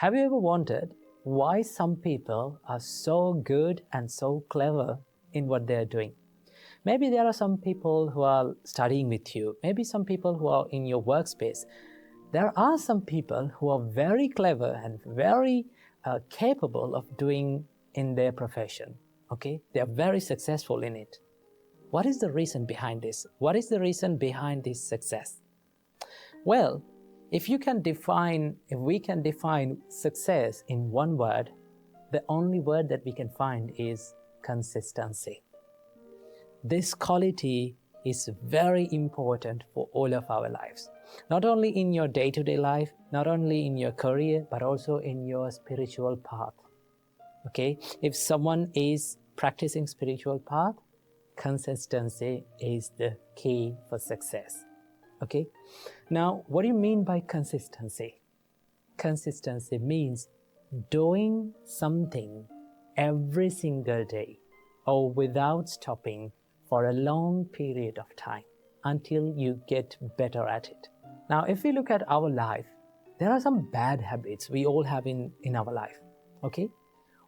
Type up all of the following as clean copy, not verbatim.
Have you ever wondered why some people are so good and so clever in what they're doing? Maybe there are some people who are studying with you, maybe some people who are in your workspace. There are some people who are very clever and very capable of doing in their profession. Okay, they are very successful in it. What is the reason behind this? What is the reason behind this success? Well, if we can define success in one word, the only word that we can find is consistency. This quality is very important for all of our lives. Not only in your day-to-day life, not only in your career, but also in your spiritual path. Okay? If someone is practicing spiritual path, consistency is the key for success. Okay? Now, what do you mean by consistency? Consistency means doing something every single day or without stopping for a long period of time until you get better at it. Now, if we look at our life, there are some bad habits we all have in our life. Okay?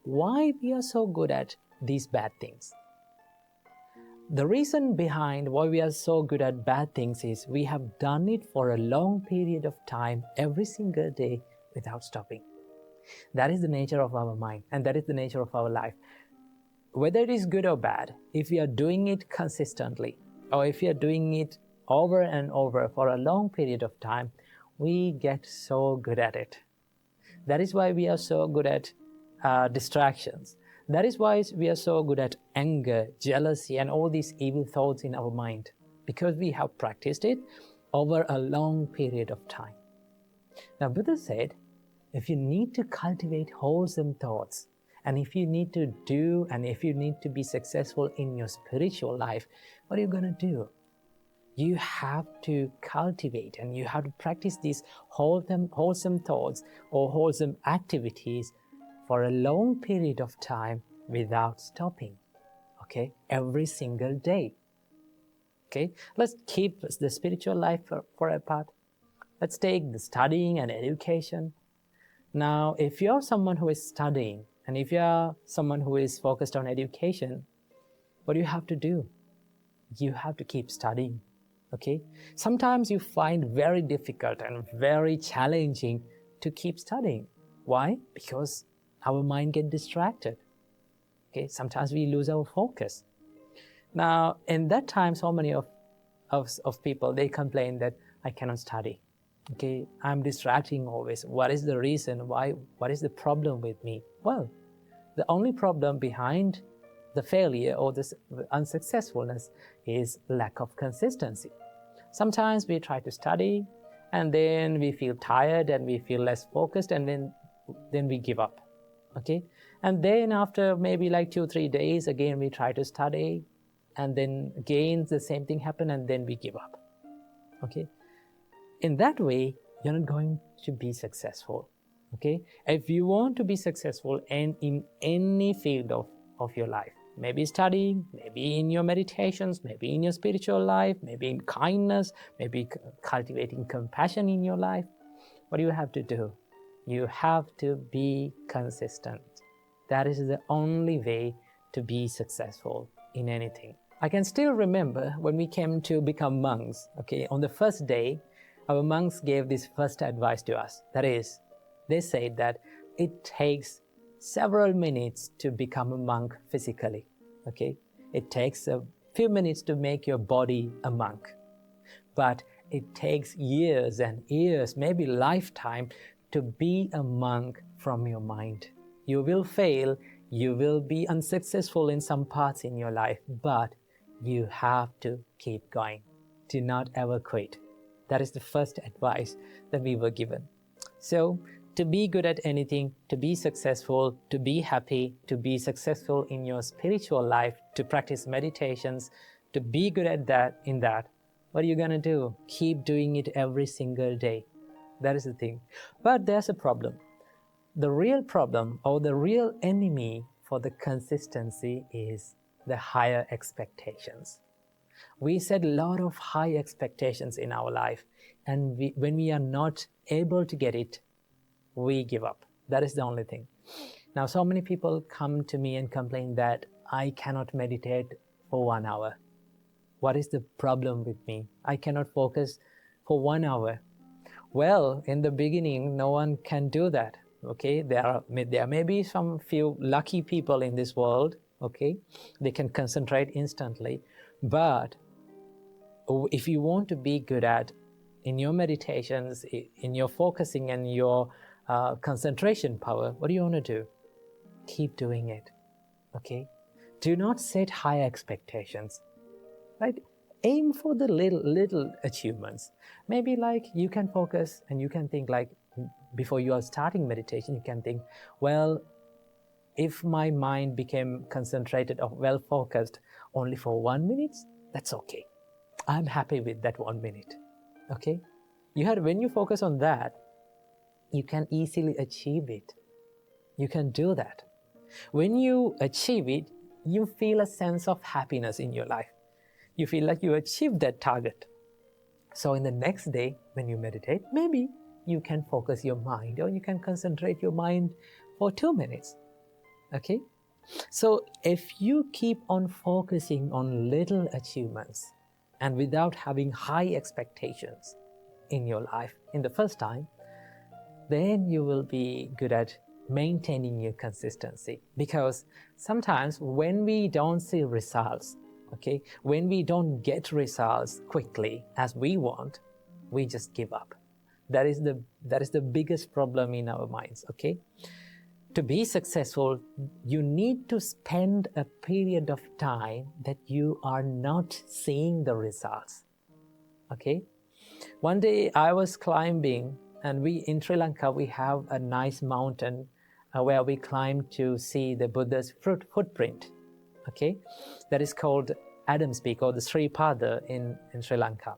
Why we are so good at these bad things? The reason behind why we are so good at bad things is we have done it for a long period of time every single day without stopping. That is the nature of our mind, and that is the nature of our life. Whether it is good or bad, if we are doing it consistently, or if we are doing it over and over for a long period of time, we get so good at it. That is why we are so good at distractions. That is why we are so good at anger, jealousy, and all these evil thoughts in our mind, because we have practiced it over a long period of time. Now, Buddha said, if you need to cultivate wholesome thoughts, and if you need to be successful in your spiritual life, what are you going to do? You have to cultivate and you have to practice these wholesome thoughts or wholesome activities for a long period of time without stopping. Okay? Every single day. Okay? Let's keep the spiritual life for a part. Let's take the studying and education. Now, if you're someone who is studying, and if you're someone who is focused on education, what do you have to do? You have to keep studying, okay? Sometimes you find very difficult and very challenging to keep studying. Why? Because our mind gets distracted, okay? Sometimes we lose our focus. Now, in that time, so many of people, they complain that I cannot study. Okay, I'm distracting always. What is the reason? Why? What is the problem with me? Well, the only problem behind the failure or the unsuccessfulness is lack of consistency. Sometimes we try to study and then we feel tired and we feel less focused and then we give up. Okay, and then after maybe like 2-3 days, again we try to study and then again the same thing happen and then we give up. Okay. In that way, you're not going to be successful, okay? If you want to be successful in any field of your life, maybe studying, maybe in your meditations, maybe in your spiritual life, maybe in kindness, maybe cultivating compassion in your life, what do you have to do? You have to be consistent. That is the only way to be successful in anything. I can still remember when we came to become monks, okay? On the first day, our monks gave this first advice to us. That is, they said that it takes several minutes to become a monk physically. Okay? It takes a few minutes to make your body a monk. But it takes years and years, maybe lifetime, to be a monk from your mind. You will fail, you will be unsuccessful in some parts in your life, but you have to keep going. Do not ever quit. That is the first advice that we were given. So, to be good at anything, to be successful, to be happy, to be successful in your spiritual life, to practice meditations, to be good at that, what are you going to do? Keep doing it every single day. That is the thing. But there's a problem. The real problem or the real enemy for the consistency is the higher expectations. We set a lot of high expectations in our life, and when we are not able to get it, we give up. That is the only thing. Now, so many people come to me and complain that I cannot meditate for 1 hour. What is the problem with me? I cannot focus for 1 hour. Well, in the beginning, no one can do that. Okay, there may be some few lucky people in this world. Okay, they can concentrate instantly. But if you want to be good at in your meditations, in your focusing and your concentration power, what do you want to do? Keep doing it. Okay, do not set high expectations. Right? Aim for the little achievements. Maybe like you can focus and you can think like before you are starting meditation, you can think, well, if my mind became concentrated or well focused only for 1 minute, that's okay. I'm happy with that 1 minute. Okay? When you focus on that, you can easily achieve it. You can do that. When you achieve it, you feel a sense of happiness in your life. You feel like you achieved that target. So in the next day, when you meditate, maybe you can focus your mind or you can concentrate your mind for 2 minutes. Okay? So if you keep on focusing on little achievements and without having high expectations in your life in the first time, then you will be good at maintaining your consistency. Because sometimes when we don't see results, okay, when we don't get results quickly as we want, we just give up. That is the biggest problem in our minds. Okay, to be successful, you need to spend a period of time that you are not seeing the results. Okay, one day I was climbing, and in Sri Lanka we have a nice mountain where we climb to see the Buddha's footprint. Okay, that is called Adam's Peak or the Sri Pada in Sri Lanka.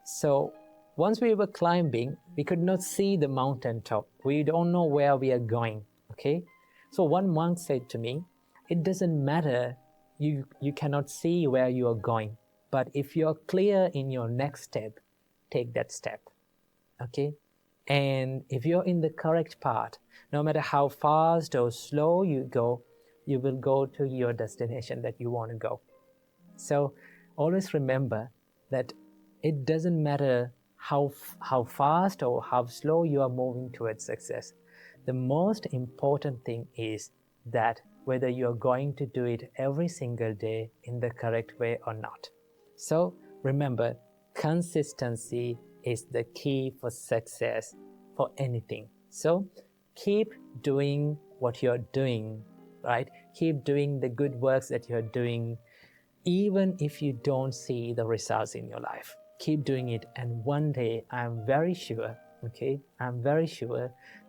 So once we were climbing, we could not see the mountain top. We don't know where we are going. Okay, so one monk said to me, it doesn't matter, you cannot see where you are going, but if you're clear in your next step, take that step. Okay, and if you're in the correct path, no matter how fast or slow you go, you will go to your destination that you want to go. So always remember that it doesn't matter how fast or how slow you are moving towards success. The most important thing is that whether you are going to do it every single day in the correct way or not. So remember, consistency is the key for success for anything. So keep doing what you're doing, right? Keep doing the good works that you're doing, even if you don't see the results in your life. Keep doing it, and one day I'm very sure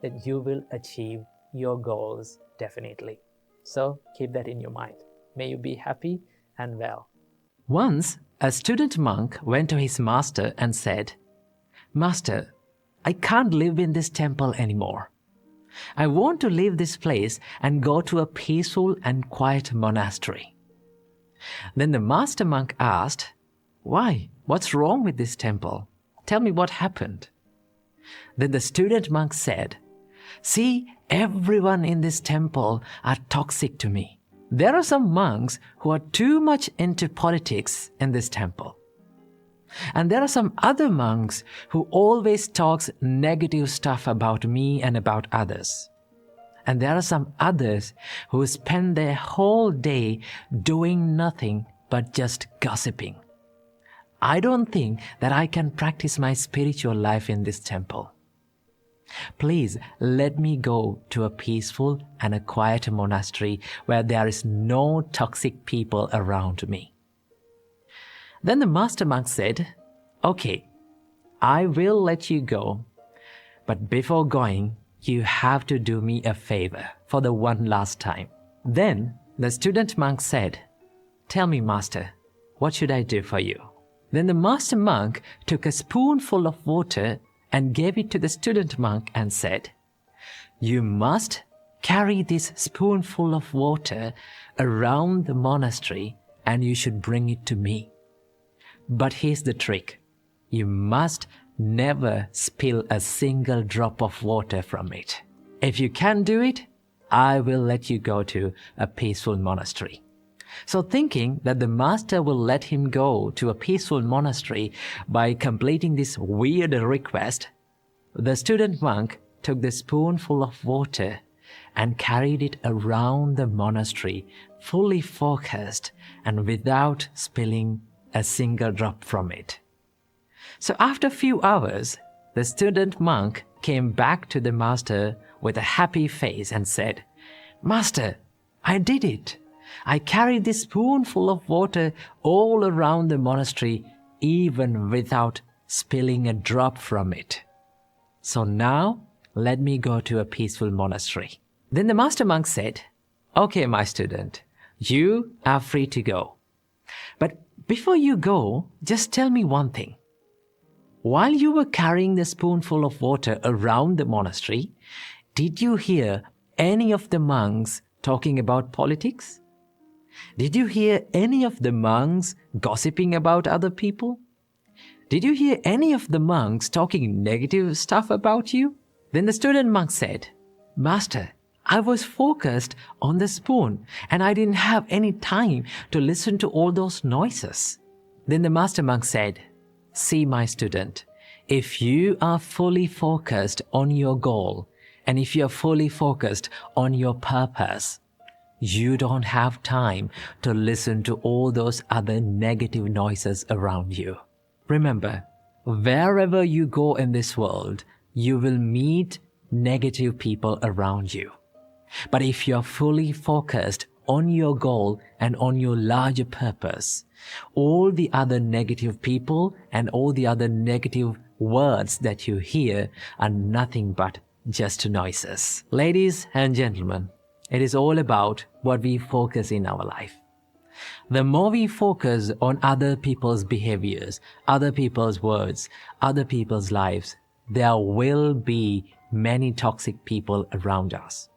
that you will achieve your goals definitely. So keep that in your mind. May you be happy and well. Once, a student monk went to his master and said, "Master, I can't live in this temple anymore. I want to leave this place and go to a peaceful and quiet monastery." Then the master monk asked, "Why? What's wrong with this temple? Tell me what happened." Then the student monk said, "See, everyone in this temple are toxic to me. There are some monks who are too much into politics in this temple. And there are some other monks who always talks negative stuff about me and about others. And there are some others who spend their whole day doing nothing but just gossiping. I don't think that I can practice my spiritual life in this temple. Please let me go to a peaceful and a quiet monastery where there is no toxic people around me." Then the master monk said, "Okay, I will let you go, but before going, you have to do me a favor for the one last time." Then the student monk said, "Tell me, master, what should I do for you?" Then the master monk took a spoonful of water and gave it to the student monk and said, "You must carry this spoonful of water around the monastery and you should bring it to me. But here's the trick. You must never spill a single drop of water from it." If you can't do it, I will let you go to a peaceful monastery. So thinking that the master will let him go to a peaceful monastery by completing this weird request, the student monk took the spoonful of water and carried it around the monastery, fully focused and without spilling a single drop from it. So after a few hours, the student monk came back to the master with a happy face and said, "Master, I did it. I carried this spoonful of water all around the monastery, even without spilling a drop from it. So now, let me go to a peaceful monastery." Then the master monk said, "Okay, my student, you are free to go. But before you go, just tell me one thing. While you were carrying the spoonful of water around the monastery, did you hear any of the monks talking about politics? Did you hear any of the monks gossiping about other people? Did you hear any of the monks talking negative stuff about you?" Then the student monk said, "Master, I was focused on the spoon and I didn't have any time to listen to all those noises." Then the master monk said, "See, my student, if you are fully focused on your goal and if you are fully focused on your purpose, you don't have time to listen to all those other negative noises around you. Remember, wherever you go in this world, you will meet negative people around you. But if you're fully focused on your goal and on your larger purpose, all the other negative people and all the other negative words that you hear are nothing but just noises." Ladies and gentlemen, it is all about what we focus in our life. The more we focus on other people's behaviors, other people's words, other people's lives, there will be many toxic people around us.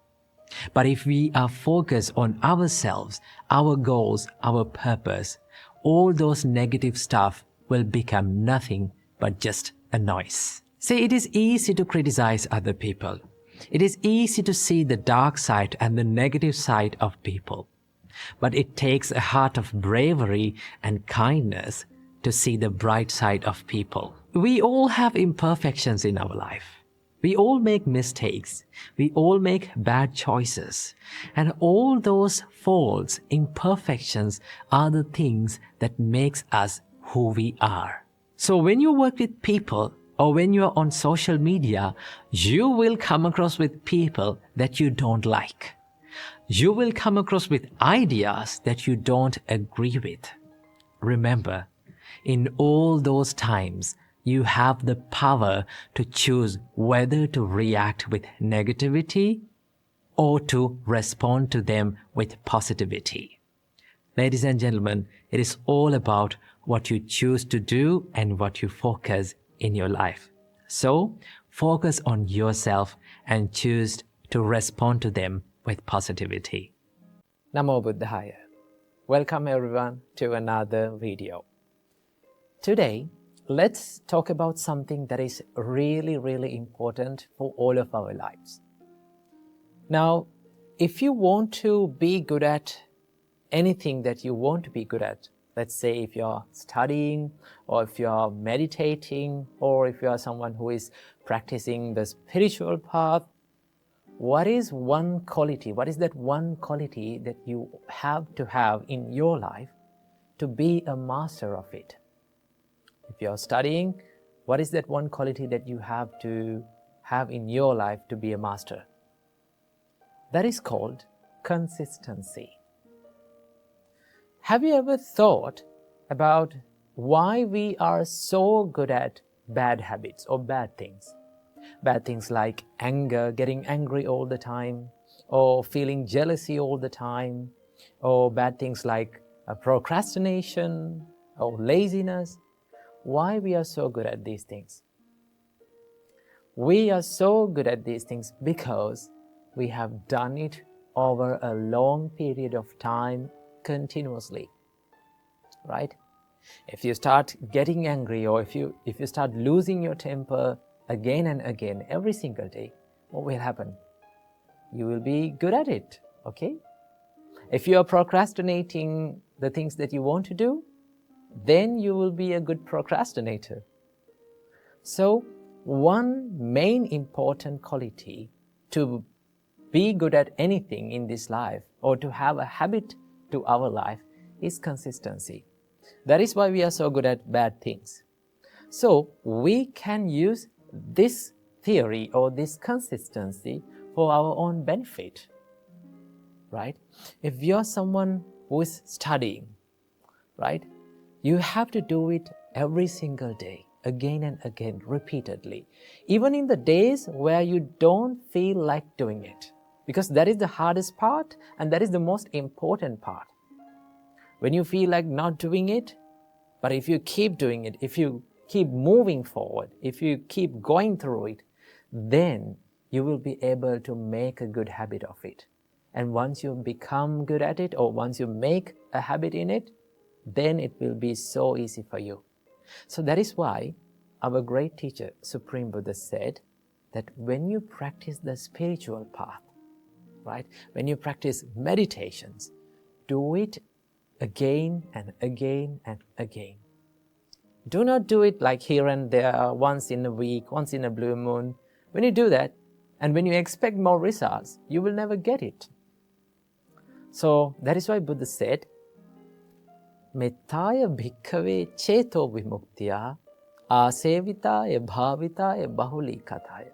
But if we are focused on ourselves, our goals, our purpose, all those negative stuff will become nothing but just a noise. See, it is easy to criticize other people. It is easy to see the dark side and the negative side of people. But it takes a heart of bravery and kindness to see the bright side of people. We all have imperfections in our life. We all make mistakes. We all make bad choices. And all those faults, imperfections are the things that makes us who we are. So when you work with people or when you are on social media, you will come across with people that you don't like. You will come across with ideas that you don't agree with. Remember, in all those times, you have the power to choose whether to react with negativity or to respond to them with positivity. Ladies and gentlemen, it is all about what you choose to do and what you focus in your life. So, focus on yourself and choose to respond to them with positivity. Namo Buddhaya. Welcome everyone to another video. Today, let's talk about something that is really important for all of our lives. Now, if you want to be good at anything that you want to be good at, let's say if you're studying or if you're meditating or if you are someone who is practicing the spiritual path, what is one quality? What is that one quality that you have to have in your life to be a master of it? If you're studying, what is that one quality that you have to have in your life to be a master? That is called consistency. Have you ever thought about why we are so good at bad habits or bad things? Bad things like anger, getting angry all the time, or feeling jealousy all the time, or bad things like procrastination or laziness. Why we are so good at these things? We are so good at these things because we have done it over a long period of time continuously, right? If you start getting angry or if you start losing your temper again and again every single day, what will happen? you will be good at it, okay? If you are procrastinating the things that you want to do, then you will be a good procrastinator. So, one main important quality to be good at anything in this life or to have a habit to our life is consistency. That is why we are so good at bad things. So, we can use this theory or this consistency for our own benefit, right? If you're someone who is studying, right, you have to do it every single day, again and again, repeatedly, even in the days where you don't feel like doing it, because that is the hardest part and that is the most important part. When you feel like not doing it, but if you keep doing it, if you keep moving forward, if you keep going through it, then you will be able to make a good habit of it. And once you become good at it, or once you make a habit in it, then it will be so easy for you. So that is why our great teacher, Supreme Buddha, said that when you practice the spiritual path, right, when you practice meditations, do it again and again and again. Do not do it like here and there, once in a week, once in a blue moon. When you do that, and when you expect more results, you will never get it. So that is why Buddha said, Mettaya bhikkhave cheto vimuktiya asevitaya bhavitaya bahuli kataya.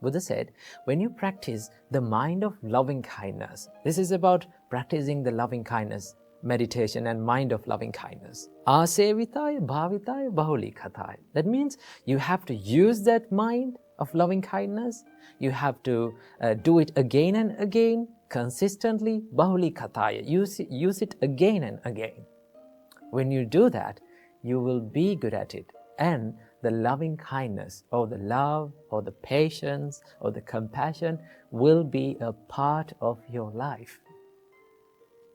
Buddha said, when you practice the mind of loving kindness, this is about practicing the loving kindness, meditation and mind of loving kindness. Asevitaya bhavitaya bahuli kataya. That means you have to use that mind of loving kindness. You have to do it again and again, consistently, bahuli kataya. Use it again and again. When you do that, you will be good at it. And the loving kindness or the love or the patience or the compassion will be a part of your life.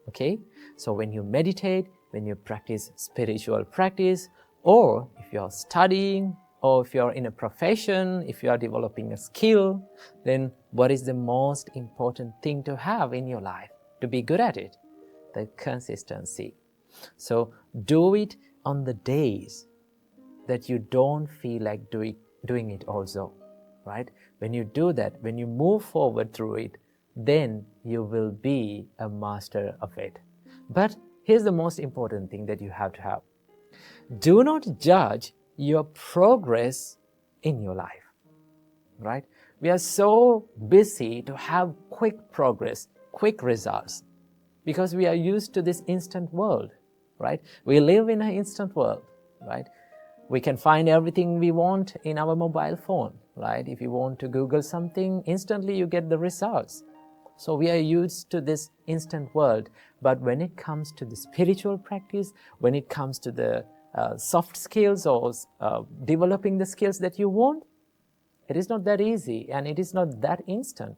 Okay? So when you meditate, when you practice spiritual practice, or if you're studying, or if you're in a profession, if you are developing a skill, then what is the most important thing to have in your life to be good at it? The consistency. So do it on the days that you don't feel like doing it also, right? When you do that, when you move forward through it, then you will be a master of it. But here's the most important thing that you have to have. Do not judge your progress in your life, right? We are so busy to have quick progress, quick results, because we are used to this instant world, right? We live in an instant world, right? We can find everything we want in our mobile phone, right? If you want to Google something, instantly you get the results. So we are used to this instant world. But when it comes to the spiritual practice, when it comes to the soft skills or developing the skills that you want, it is not that easy and it is not that instant.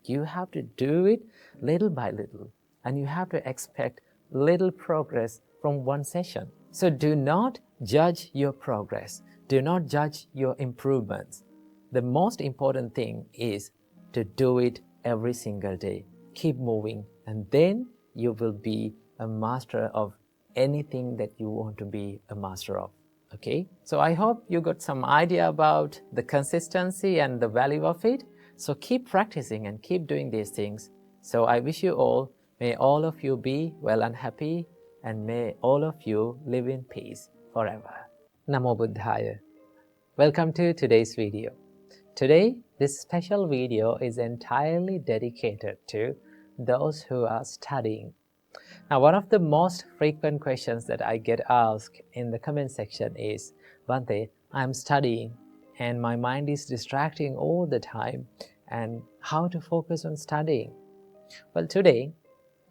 You have to do it little by little, and you have to expect little progress from one session. So do not judge your progress. Do not judge your improvements. The most important thing is to do it every single day. Keep moving, and then you will be a master of anything that you want to be a master of. Okay? So I hope you got some idea about the consistency and the value of it. So keep practicing and keep doing these things. So I wish you all, may all of you be well and happy, and may all of you live in peace forever. Namo Buddhaya. Welcome to today's video. Today, this special video is entirely dedicated to those who are studying. Now, one of the most frequent questions that I get asked in the comment section is, Bhante, I'm studying and my mind is distracting all the time, and how to focus on studying? Well, today,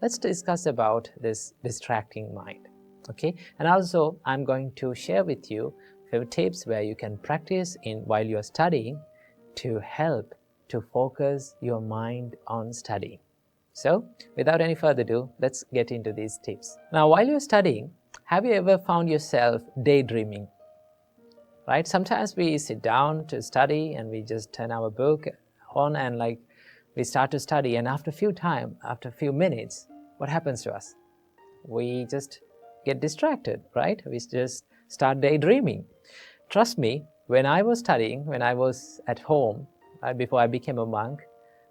let's discuss about this distracting mind, okay? And also, I'm going to share with you a few tips where you can practice while you're studying to help to focus your mind on studying. So, without any further ado, let's get into these tips. Now, while you're studying, have you ever found yourself daydreaming? Right? Sometimes we sit down to study and we just turn our book on and We start to study, and after a few minutes, what happens to us? We just get distracted, right? We just start daydreaming. Trust me, when I was studying, when I was at home, before I became a monk,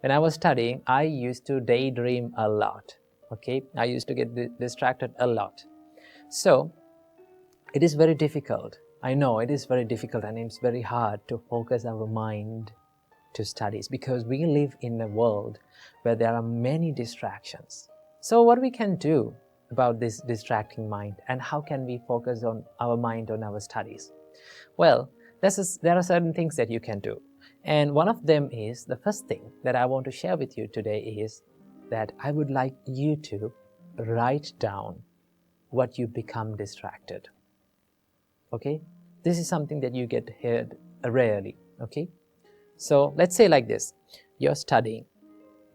when I was studying, I used to daydream a lot, okay? I used to get distracted a lot. So, it is very difficult. I know it is very difficult, and it's very hard to focus our mind to studies because we live in a world where there are many distractions. So what we can do about this distracting mind, and how can we focus on our mind on our studies? Well, there are certain things that you can do. And one of them is, the first thing that I want to share with you today is that I would like you to write down what you become distracted. Okay? This is something that you get heard rarely. Okay? So let's say like this, you're studying,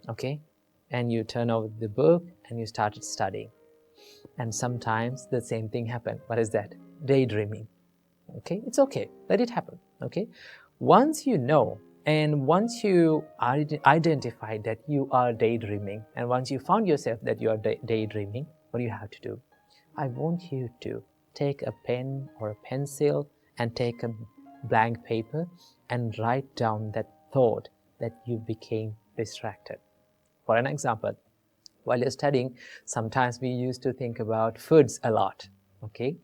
okay? And you turn over the book and you started studying. And sometimes the same thing happens. What is that? Daydreaming. Okay? It's okay. Let it happen. Okay? Once you know, and once you identify that you are daydreaming, and once you found yourself that you are daydreaming, what do you have to do? I want you to take a pen or a pencil and take a blank paper and write down that thought that you became distracted. For an example, while you're studying, sometimes we used to think about foods a lot, okay?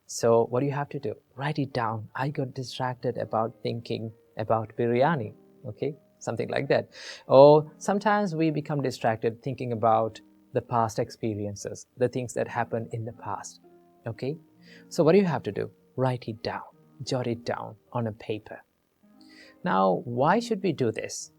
So what do you have to do? Write it down. I got distracted about thinking about biryani, okay? Something like that. Or sometimes we become distracted thinking about the past experiences, the things that happened in the past, okay? So what do you have to do? Write it down. Jot it down on a paper. Now, why should we do this?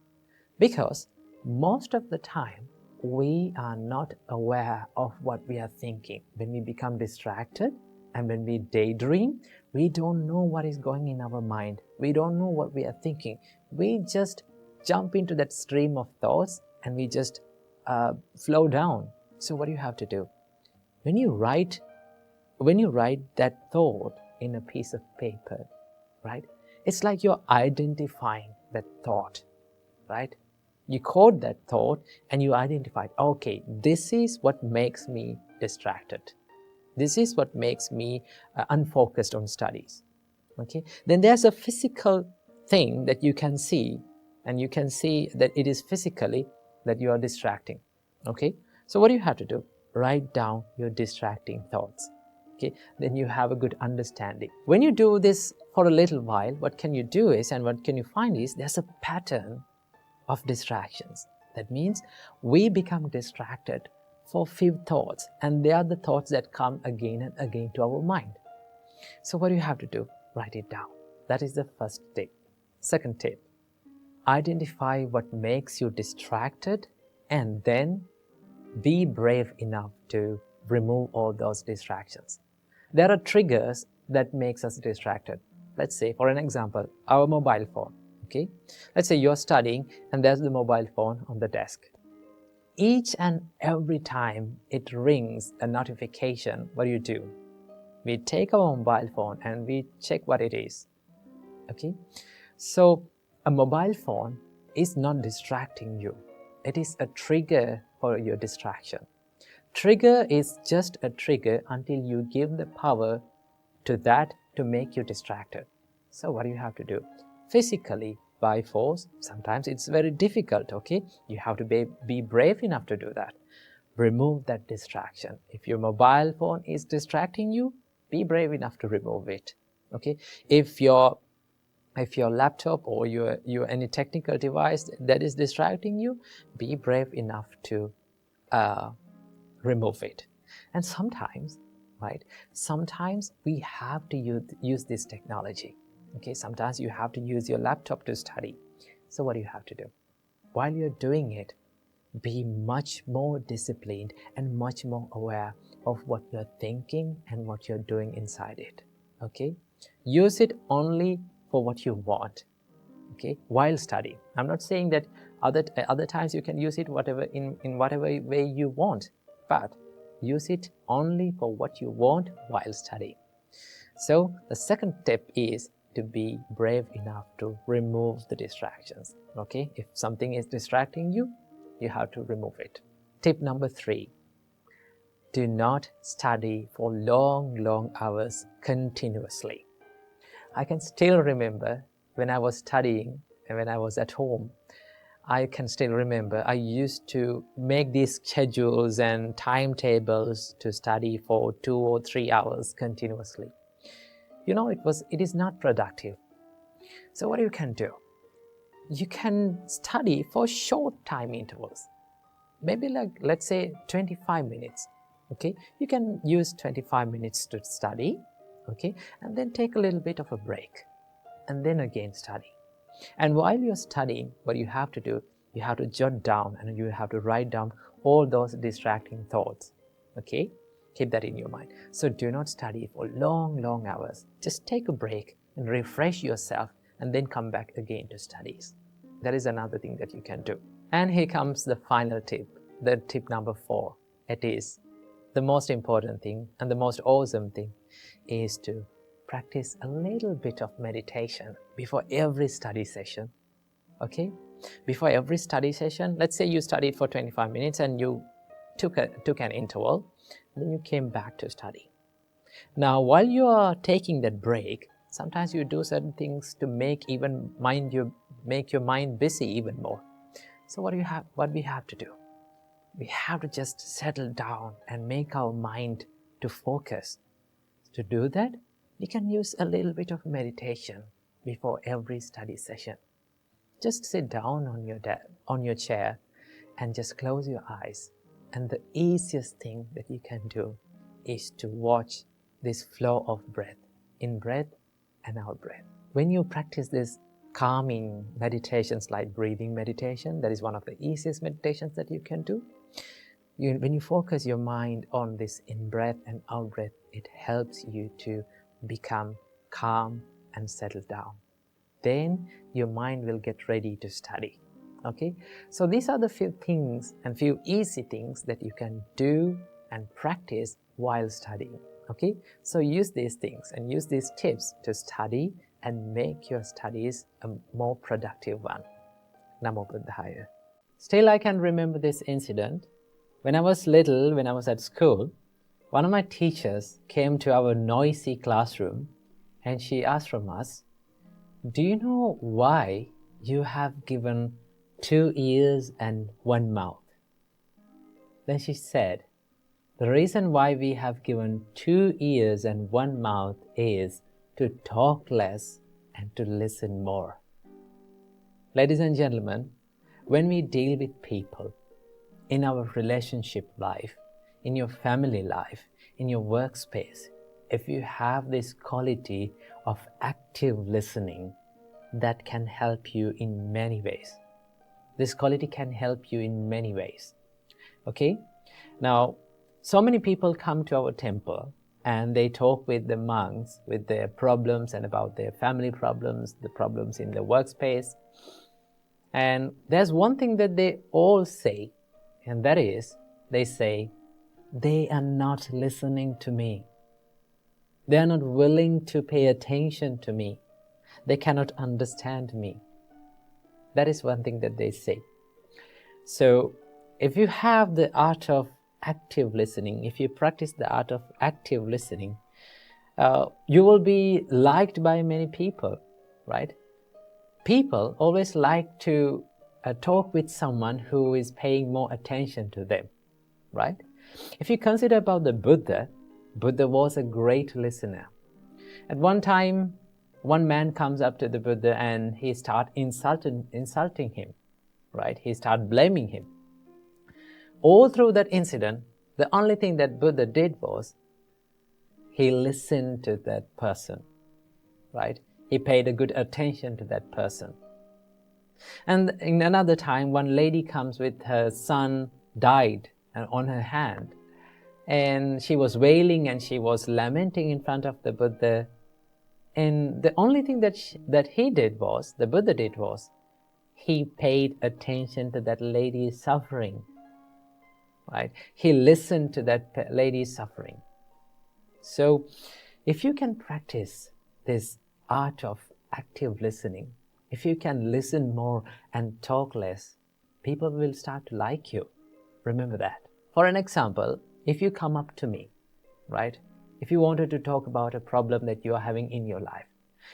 Because most of the time, we are not aware of what we are thinking. When we become distracted and when we daydream, we don't know what is going in our mind. We don't know what we are thinking. We just jump into that stream of thoughts and we just flow down. So what do you have to do? When you write that thought in a piece of paper, right? It's like you're identifying that thought, right? You code that thought and you identify, okay, this is what makes me distracted. This is what makes me unfocused on studies, okay? Then there's a physical thing that you can see, and you can see that it is physically that you are distracting, okay? So what do you have to do? Write down your distracting thoughts. Okay, then you have a good understanding. When you do this for a little while, what can you do is, and what can you find is, there's a pattern of distractions. That means we become distracted for few thoughts, and they are the thoughts that come again and again to our mind. So what do you have to do? Write it down. That is the first tip. Second tip, identify what makes you distracted, and then be brave enough to remove all those distractions. There are triggers that makes us distracted. Let's say, for an example, our mobile phone, okay? Let's say you're studying and there's the mobile phone on the desk. Each and every time it rings a notification, what do? We take our mobile phone and we check what it is, okay? So a mobile phone is not distracting you. It is a trigger for your distraction. Trigger is just a trigger until you give the power to that to make you distracted. So what do you have to do? Physically, by force, sometimes it's very difficult, okay? You have to be brave enough to do that. Remove that distraction. If your mobile phone is distracting you, be brave enough to remove it, okay? If your laptop or your any technical device that is distracting you, be brave enough to remove it. And sometimes, right, sometimes we have to use this technology, okay? Sometimes you have to use your laptop to study. So what do you have to do? While you're doing it, be much more disciplined and much more aware of what you're thinking and what you're doing inside it, okay? Use it only for what you want, okay, while studying. I'm not saying that other times you can use it in whatever way you want, but use it only for what you want while studying. So the second tip is to be brave enough to remove the distractions. Okay, if something is distracting you, you have to remove it. Tip number 3, do not study for long hours continuously. I can still remember when I was studying and when I was at home, I can still remember I used to make these schedules and timetables to study for 2 or 3 hours continuously. You know, it is not productive. So what you can do? You can study for short time intervals. Maybe like, let's say 25 minutes. Okay, you can use 25 minutes to study, okay, and then take a little bit of a break and then again study. And while you're studying, what you have to do, you have to jot down and you have to write down all those distracting thoughts. Okay, keep that in your mind. So do not study for long hours. Just take a break and refresh yourself and then come back again to studies. That is another thing that you can do. And here comes the final tip, the tip number 4. It is the most important thing and the most awesome thing is to practice a little bit of meditation before every study session. Okay? Before every study session, let's say you studied for 25 minutes and you took an interval, and then you came back to study. Now, while you are taking that break, sometimes you do certain things to make your mind busy even more. So what we have to do? We have to just settle down and make our mind to focus. To do that, you can use a little bit of meditation before every study session. Just sit down on your chair and just close your eyes. And the easiest thing that you can do is to watch this flow of breath, in breath and out breath. When you practice this calming meditations like breathing meditation, that is one of the easiest meditations that you can do. When you focus your mind on this in-breath and out-breath, it helps you to become calm and settle down. Then your mind will get ready to study. Okay? So these are the few things and few easy things that you can do and practice while studying. Okay? So use these things and use these tips to study and make your studies a more productive one. Namo Buddhaya. Still, I can remember this incident. When I was little, when I was at school, one of my teachers came to our noisy classroom and she asked from us, "Do you know why you have given 2 ears and 1 mouth?" Then she said, "The reason why we have given 2 ears and 1 mouth is to talk less and to listen more." Ladies and gentlemen, when we deal with people, in our relationship life, in your family life, in your workspace, if you have this quality of active listening, that can help you in many ways. This quality can help you in many ways. Okay? Now, so many people come to our temple and they talk with the monks with their problems and about their family problems, the problems in the workspace. And there's one thing that they all say, and that is, they say, they are not listening to me. They are not willing to pay attention to me. They cannot understand me. That is one thing that they say. So, if you have the art of active listening, if you practice the art of active listening, you will be liked by many people, right? People always like to talk with someone who is paying more attention to them, right? If you consider about the Buddha, Buddha was a great listener. At one time, one man comes up to the Buddha and he starts insulting him, right? He starts blaming him. All through that incident, the only thing that Buddha did was he listened to that person, right? He paid a good attention to that person. And in another time, one lady comes with her son died on her hand. And she was wailing and she was lamenting in front of the Buddha. And the only thing that the Buddha did was, he paid attention to that lady's suffering, right? He listened to that lady's suffering. So, if you can practice this art of active listening, if you can listen more and talk less, people will start to like you. Remember that. For an example, if you come up to me, right? If you wanted to talk about a problem that you are having in your life,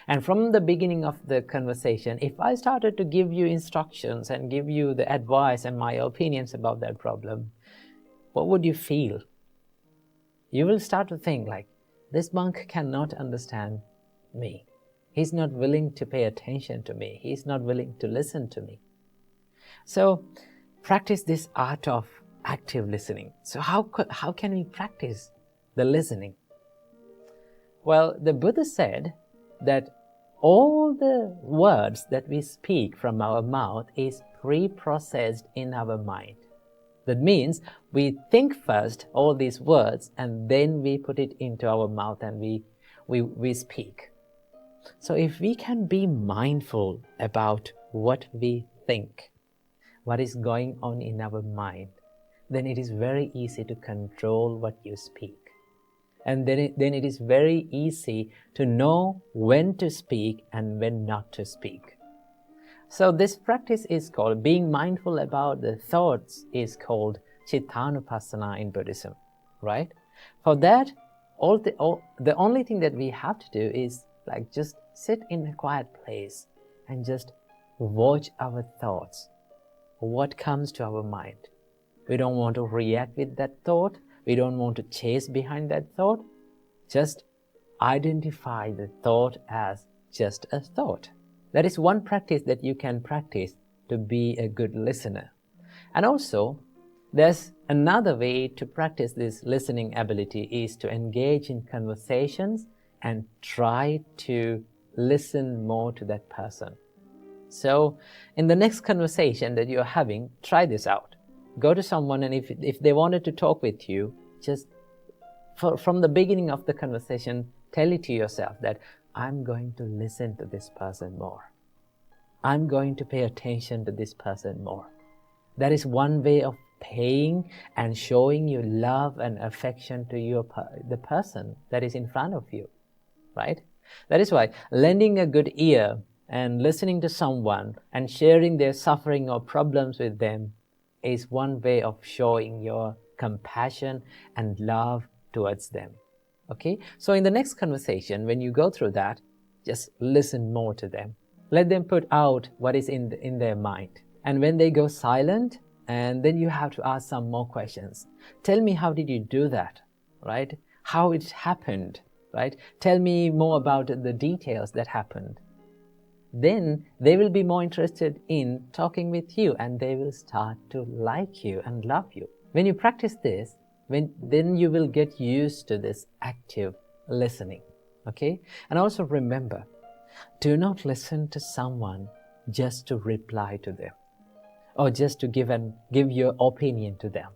and from the beginning of the conversation, if I started to give you instructions and give you the advice and my opinions about that problem, what would you feel? You will start to think like, this monk cannot understand me. He's not willing to pay attention to me. He's not willing to listen to me. So practice this art of active listening. So how can we practice the listening? Well, the Buddha said that all the words that we speak from our mouth is pre-processed in our mind. That means we think first all these words and then we put it into our mouth and we speak. So if we can be mindful about what we think, what is going on in our mind, then it is very easy to control what you speak. And then it is very easy to know when to speak and when not to speak. So this practice is called, being mindful about the thoughts is called Chittanupassana in Buddhism, right? For that, the only thing that we have to do is like just sit in a quiet place and just watch our thoughts, what comes to our mind. We don't want to react with that thought. We don't want to chase behind that thought. Just identify the thought as just a thought. That is one practice that you can practice to be a good listener. And also, there's another way to practice this listening ability is to engage in conversations and try to listen more to that person. So, in the next conversation that you're having, try this out. Go to someone and if they wanted to talk with you, just from the beginning of the conversation, tell it to yourself that I'm going to listen to this person more. I'm going to pay attention to this person more. That is one way of paying and showing your love and affection to the person that is in front of you, right? That is why lending a good ear and listening to someone and sharing their suffering or problems with them is one way of showing your compassion and love towards them. Okay? So in the next conversation, when you go through that, just listen more to them. Let them put out what is in their mind. And when they go silent, and then you have to ask some more questions. Tell me, how did you do that? Right? How it happened? Right? Tell me more about the details that happened. Then they will be more interested in talking with you and they will start to like you and love you. When you practice this, then you will get used to this active listening. Okay? And also remember, do not listen to someone just to reply to them or just to give your opinion to them.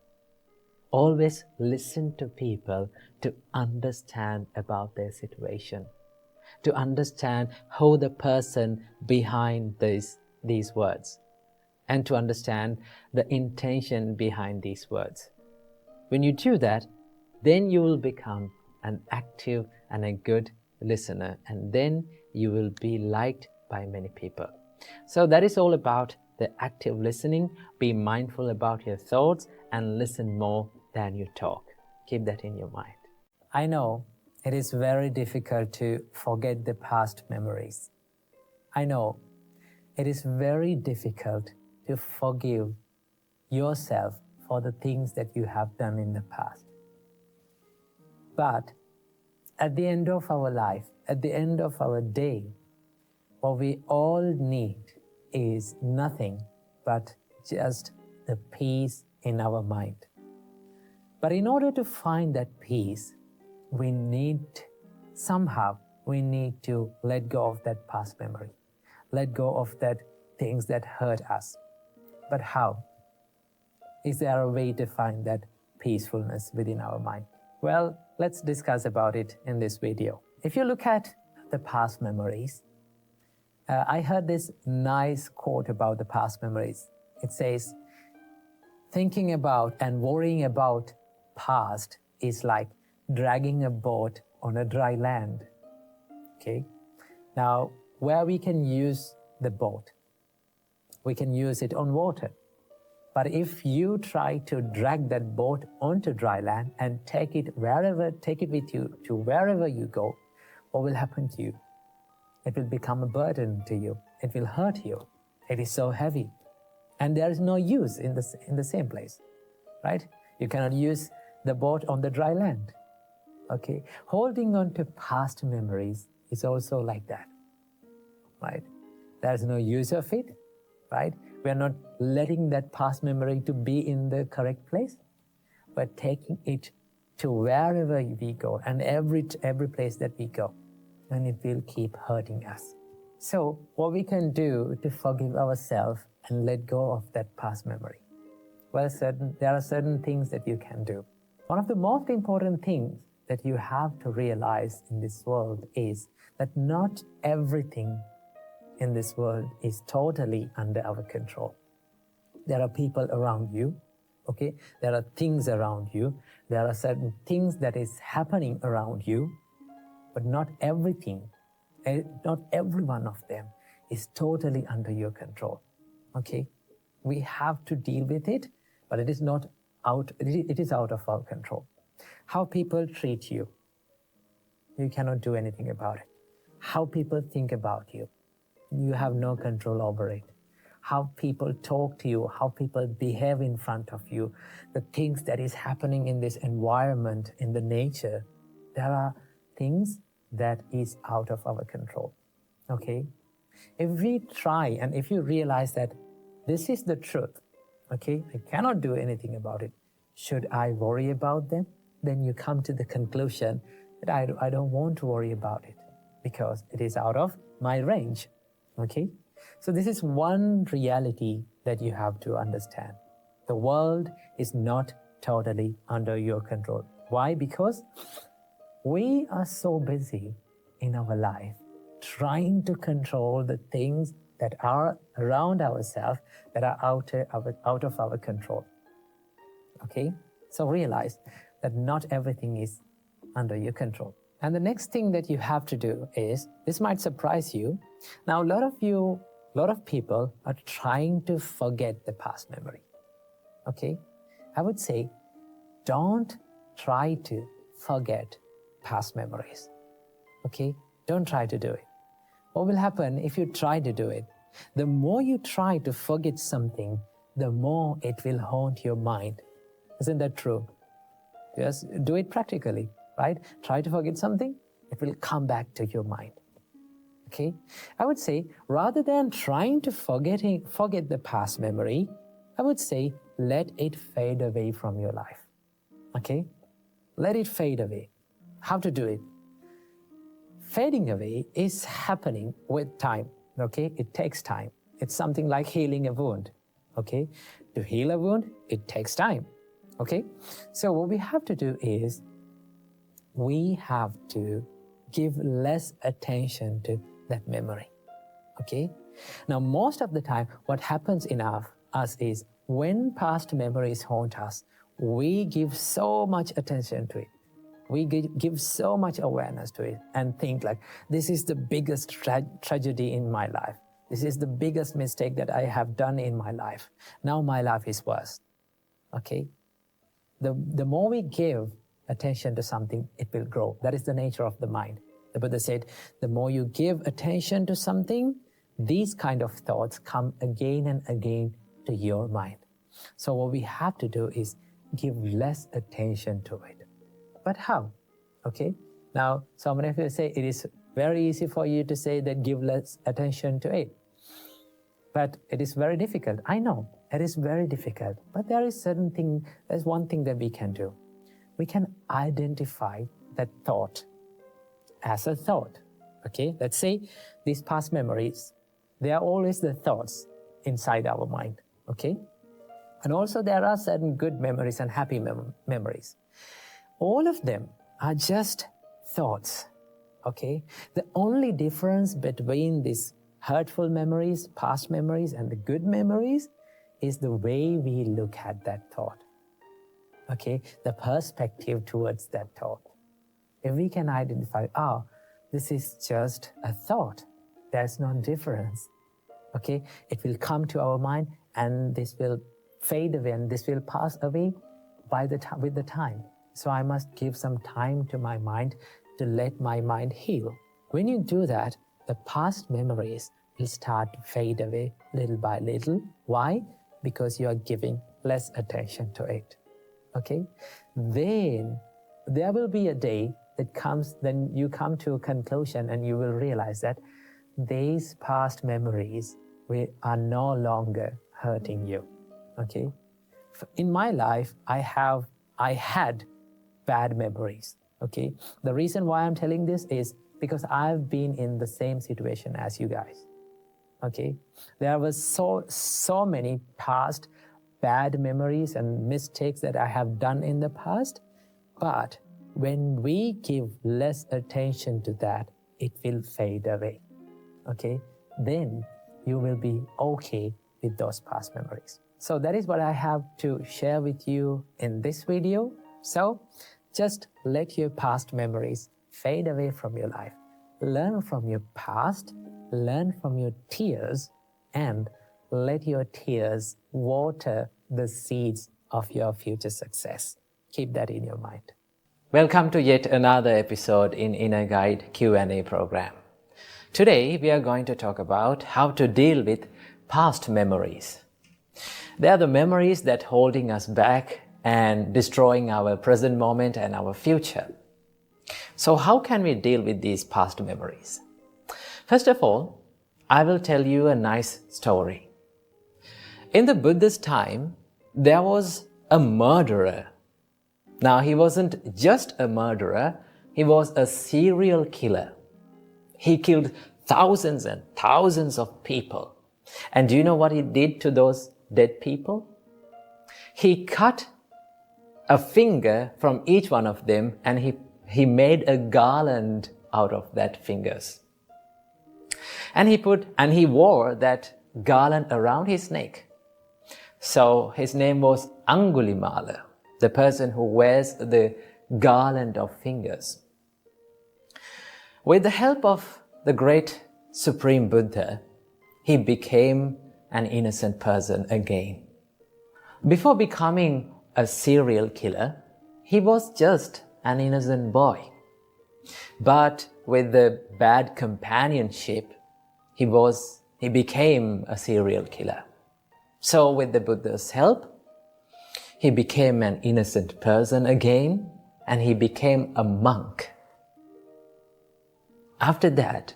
Always listen to people to understand about their situation, to understand who the person behind these words, and to understand the intention behind these words. When you do that, then you will become an active and a good listener, and then you will be liked by many people. So that is all about the active listening. Be mindful about your thoughts and listen more than you talk. Keep that in your mind. I know it is very difficult to forget the past memories. I know it is very difficult to forgive yourself for the things that you have done in the past. But at the end of our life, at the end of our day, what we all need is nothing but just the peace in our mind. But in order to find that peace, we need to let go of that past memory, let go of that things that hurt us. But how? Is there a way to find that peacefulness within our mind? Well, let's discuss about it in this video. If you look at the past memories, I heard this nice quote about the past memories. It says, thinking about and worrying about past is like dragging a boat on a dry land. Okay? Now, where we can use the boat. We can use it on water. But if you try to drag that boat onto dry land and take it with you to wherever you go, what will happen to you? It will become a burden to you. It will hurt you. It is so heavy. And there is no use in the same place, right? You cannot use the boat on the dry land. Okay? Holding on to past memories is also like that, right? There is no use of it, right? We are not letting that past memory to be in the correct place, but taking it to wherever we go and every place that we go, and it will keep hurting us. So what we can do to forgive ourselves and let go of that past memory? Well, there are certain things that you can do. One of the most important things that you have to realize in this world is that not everything in this world is totally under our control. There are people around you, okay? There are things around you. There are certain things that is happening around you, but not everything, not every one of them is totally under your control, okay? We have to deal with it, but it is out of our control. How people treat you, you cannot do anything about it. How people think about you, you have no control over it. How people talk to you, how people behave in front of you, the things that is happening in this environment, in the nature, there are things that is out of our control, okay? If we try and if you realize that this is the truth, okay, I cannot do anything about it, should I worry about them? Then you come to the conclusion that I don't want to worry about it because it is out of my range. Okay? So this is one reality that you have to understand. The world is not totally under your control. Why? Because we are so busy in our life trying to control the things that are around ourselves that are out of our control. Okay? So realize that not everything is under your control. And the next thing that you have to do is, this might surprise you. Now, a lot of people are trying to forget the past memory. Okay? I would say, don't try to forget past memories. Okay? Don't try to do it. What will happen if you try to do it? The more you try to forget something, the more it will haunt your mind. Isn't that true? Just do it practically, right? Try to forget something, it will come back to your mind. Okay? I would say, rather than trying to forget the past memory, I would say, let it fade away from your life. Okay? Let it fade away. How to do it? Fading away is happening with time. Okay? It takes time. It's something like healing a wound. Okay? To heal a wound, it takes time. Okay? So what we have to do is, we have to give less attention to that memory. Okay? Now, most of the time, what happens in us is, when past memories haunt us, we give so much attention to it. We give so much awareness to it and think like, this is the biggest tragedy in my life. This is the biggest mistake that I have done in my life. Now my life is worse. Okay? The more we give attention to something, it will grow. That is the nature of the mind. The Buddha said, the more you give attention to something, these kind of thoughts come again and again to your mind. So what we have to do is give less attention to it. But how? Okay? Now, so many of you say it is very easy for you to say that give less attention to it. But it is very difficult. I know, it is very difficult. But there's one thing that we can do. We can identify that thought as a thought. Okay? Let's say these past memories, they are always the thoughts inside our mind. Okay? And also there are certain good memories and happy memories. All of them are just thoughts. Okay? The only difference between these hurtful memories, past memories, and the good memories is the way we look at that thought. Okay? The perspective towards that thought. If we can identify, this is just a thought. There's no difference. Okay? It will come to our mind and this will fade away and this will pass away with the time. So I must give some time to my mind to let my mind heal. When you do that, the past memories will start to fade away little by little. Why? Because you are giving less attention to it. Okay? Then there will be a day that comes, then you come to a conclusion and you will realize that these past memories are no longer hurting you. Okay? In my life, I had bad memories. Okay? The reason why I'm telling this is because I've been in the same situation as you guys. Okay? There was so many past bad memories and mistakes that I have done in the past, but when we give less attention to that, it will fade away. Okay? Then you will be okay with those past memories. So that is what I have to share with you in this video. So just let your past memories fade away from your life. Learn from your past, learn from your tears, and let your tears water the seeds of your future success. Keep that in your mind. Welcome to yet another episode in Inner Guide Q&A program. Today we are going to talk about how to deal with past memories. They are the memories that are holding us back and destroying our present moment and our future. So how can we deal with these past memories? First of all, I will tell you a nice story. In the Buddhist time, there was a murderer. Now, he wasn't just a murderer, he was a serial killer. He killed thousands and thousands of people. And do you know what he did to those dead people? He cut a finger from each one of them and he made a garland out of that fingers. And he wore that garland around his neck. So his name was Angulimala, the person who wears the garland of fingers. With the help of the great Supreme Buddha, he became an innocent person again. Before becoming a serial killer, he was just an innocent boy. But with the bad companionship, he became a serial killer. So with the Buddha's help, he became an innocent person again, and he became a monk. After that,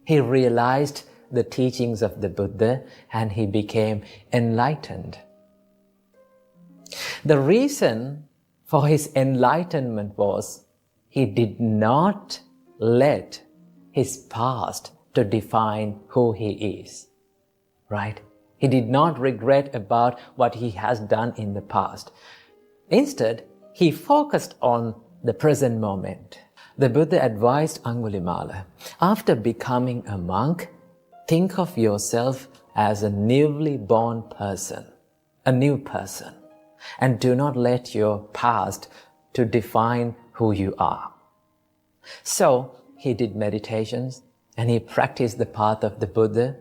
he realized the teachings of the Buddha and he became enlightened. The reason for his enlightenment was he did not let his past to define who he is, right? He did not regret about what he has done in the past. Instead, he focused on the present moment. The Buddha advised Angulimala, after becoming a monk, think of yourself as a newly born person, a new person, and do not let your past to define who you are. So he did meditations and he practiced the path of the Buddha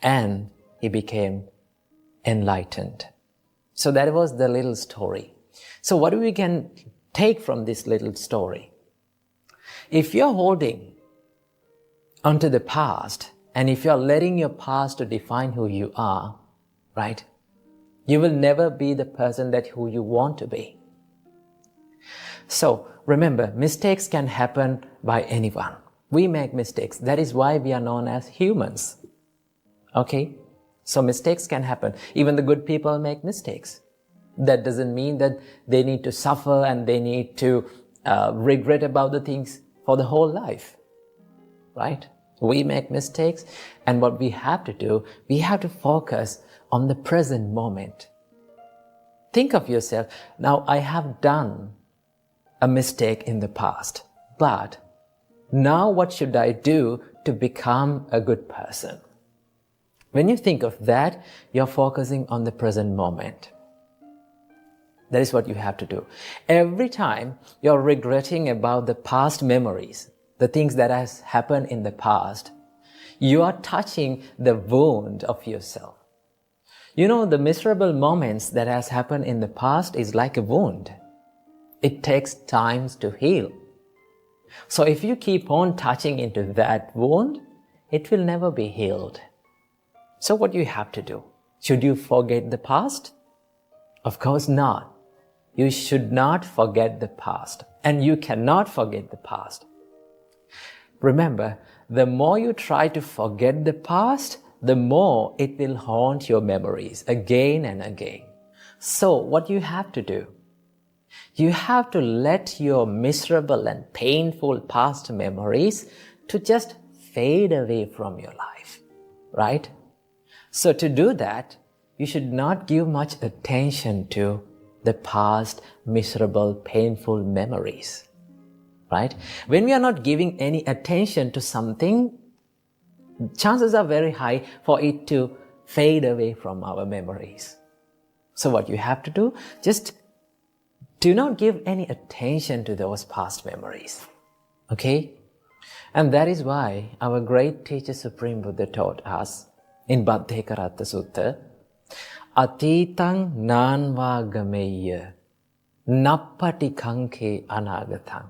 and he became enlightened. So that was the little story. So what we can take from this little story? If you're holding onto the past and if you're letting your past to define who you are, right, you will never be the person who you want to be. So remember, mistakes can happen by anyone. We make mistakes. That is why we are known as humans. Okay? So mistakes can happen. Even the good people make mistakes. That doesn't mean that they need to suffer and they need to regret about the things for the whole life. Right? We make mistakes, and what we have to do, we have to focus on the present moment. Think of yourself, now I have done a mistake in the past, but now what should I do to become a good person? When you think of that, you're focusing on the present moment. That is what you have to do. Every time you're regretting about the past memories, the things that has happened in the past, You are touching the wound of yourself. You know, the miserable moments that has happened in the past is like a wound. It takes time to heal. So if you keep on touching into that wound, it will never be healed. So what do you have to do? Should you forget the past? Of course not. You should not forget the past. And you cannot forget the past. Remember, the more you try to forget the past, the more it will haunt your memories again and again. So what you have to do? You have to let your miserable and painful past memories to just fade away from your life, right? So to do that, you should not give much attention to the past miserable, painful memories, right? When we are not giving any attention to something, chances are very high for it to fade away from our memories. So what you have to do, just do not give any attention to those past memories, okay? And that is why our great teacher Supreme Buddha taught us in Baddhekaratta Sutta, Atitang nanva gameya nappati kanke anagatang.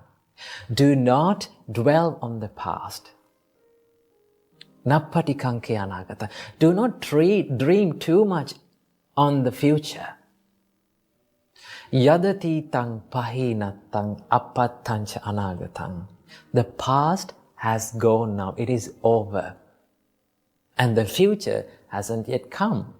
Do not dwell on the past. Nappati kanke anagata. Do not dream too much on the future. Yadati tang pahinatang apattancha anagatang. The past has gone now. It is over. And the future hasn't yet come.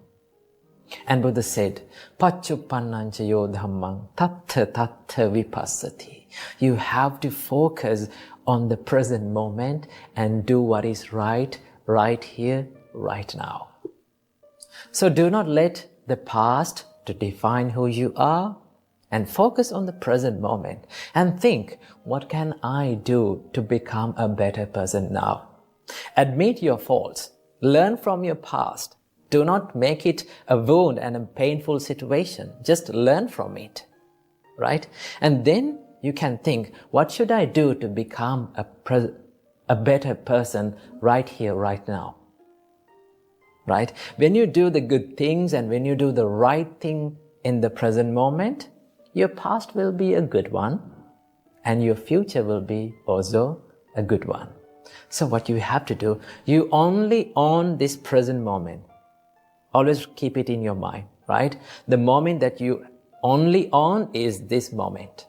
And Buddha said, Paccupannancha yo dhammang tattha tattha vipassati. You have to focus on the present moment and do what is right here, right now. So do not let the past to define who you are, and focus on the present moment and think, what can I do to become a better person now? Admit your faults. Learn from your past. Do not make it a wound and a painful situation. Just learn from it, right? And then you can think, what should I do to become a better person right here, right now? Right? When you do the good things and when you do the right thing in the present moment, your past will be a good one and your future will be also a good one. So what you have to do, you only own this present moment. Always keep it in your mind, right? The moment that you only own is this moment,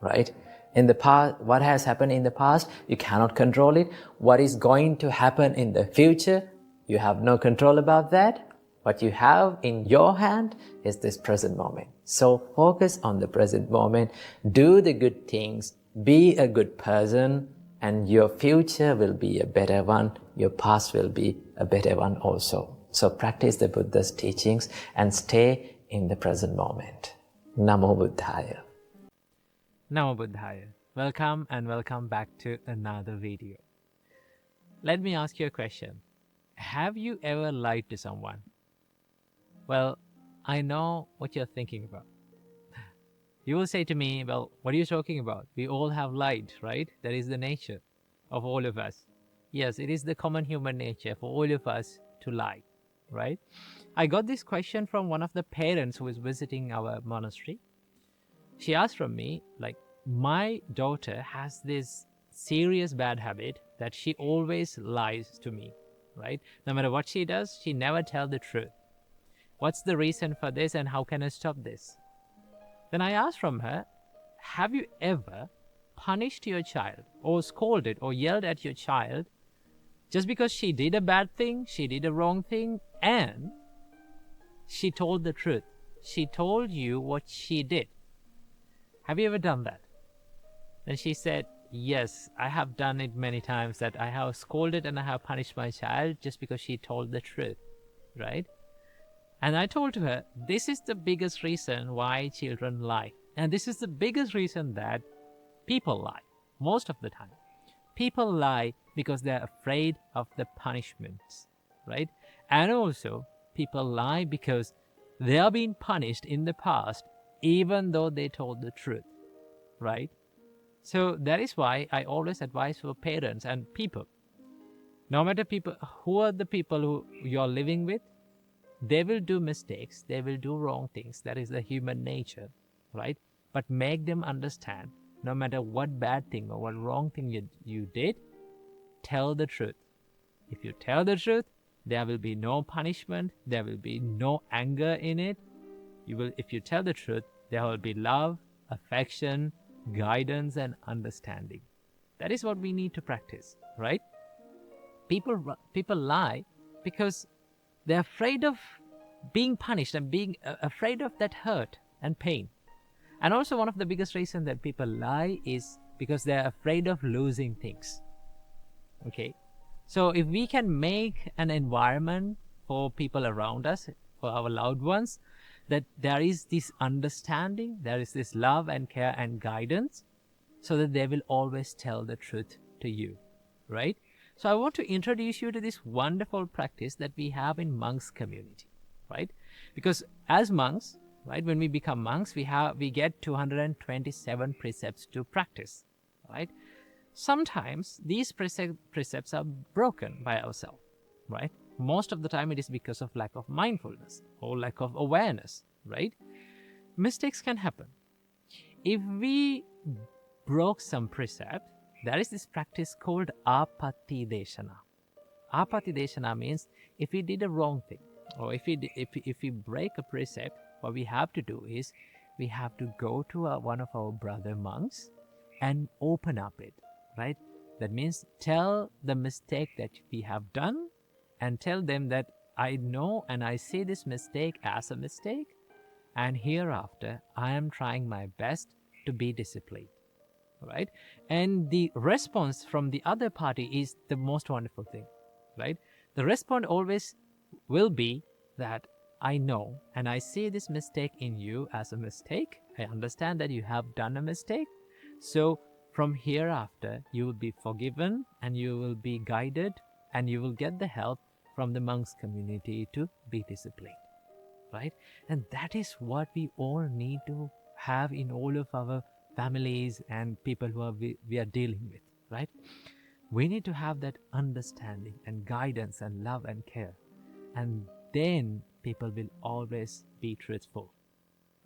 right? In the past, what has happened in the past, you cannot control it. What is going to happen in the future, you have no control about that. What you have in your hand is this present moment. So focus on the present moment, do the good things, be a good person, and your future will be a better one. Your past will be a better one also. So practice the Buddha's teachings and stay in the present moment. Namo Buddhaya. Namo Buddhaya. Welcome and welcome back to another video. Let me ask you a question. Have you ever lied to someone? Well, I know what you're thinking about. You will say to me, well, what are you talking about? We all have lied, right? That is the nature of all of us. Yes, it is the common human nature for all of us to lie, right? I got this question from one of the parents who was visiting our monastery. She asked from me, like, my daughter has this serious bad habit that she always lies to me, right? No matter what she does, she never tells the truth. What's the reason for this and how can I stop this? Then I asked from her, have you ever punished your child or scolded or yelled at your child just because she did a bad thing, she did a wrong thing, and she told the truth? She told you what she did. Have you ever done that? Then she said, yes, I have done it many times, that I have scolded and I have punished my child just because she told the truth, right? And I told her, this is the biggest reason why children lie. And this is the biggest reason that people lie, most of the time. People lie because they're afraid of the punishments, right? And also, people lie because they are being punished in the past, even though they told the truth, right? So that is why I always advise for parents and people. No matter people, who are the people who you're living with, they will do mistakes, they will do wrong things. That is the human nature, right? But make them understand, no matter what bad thing or what wrong thing you did, tell the truth. If you tell the truth, there will be no punishment, there will be no anger in it. If you tell the truth, there will be love, affection, guidance, and understanding. That is what we need to practice, right? People lie because they're afraid of being punished and being afraid of that hurt and pain. And also, one of the biggest reasons that people lie is because they're afraid of losing things. Okay, so if we can make an environment for people around us, for our loved ones, that there is this understanding, there is this love and care and guidance, so that they will always tell the truth to you, right? So I want to introduce you to this wonderful practice that we have in monks community, right? Because as monks, right, when we become monks, we get 227 precepts to practice, right? Sometimes these precepts are broken by ourselves, right? Most of the time it is because of lack of mindfulness or lack of awareness, right? Mistakes can happen. If we broke some precept, there is this practice called apati deshana. Apati deshana means if we did a wrong thing, or if we break a precept, what we have to do is we have to go to one of our brother monks and open up it, right? That means tell the mistake that we have done and tell them that I know and I see this mistake as a mistake, and hereafter I am trying my best to be disciplined, right? And the response from the other party is the most wonderful thing, right? The response always will be that I know and I see this mistake in you as a mistake. I understand that you have done a mistake. So from hereafter, you will be forgiven and you will be guided and you will get the help from the monks community to be disciplined, right? And that is what we all need to have in all of our families and people who we are dealing with, right? We need to have that understanding and guidance and love and care. And then people will always be truthful,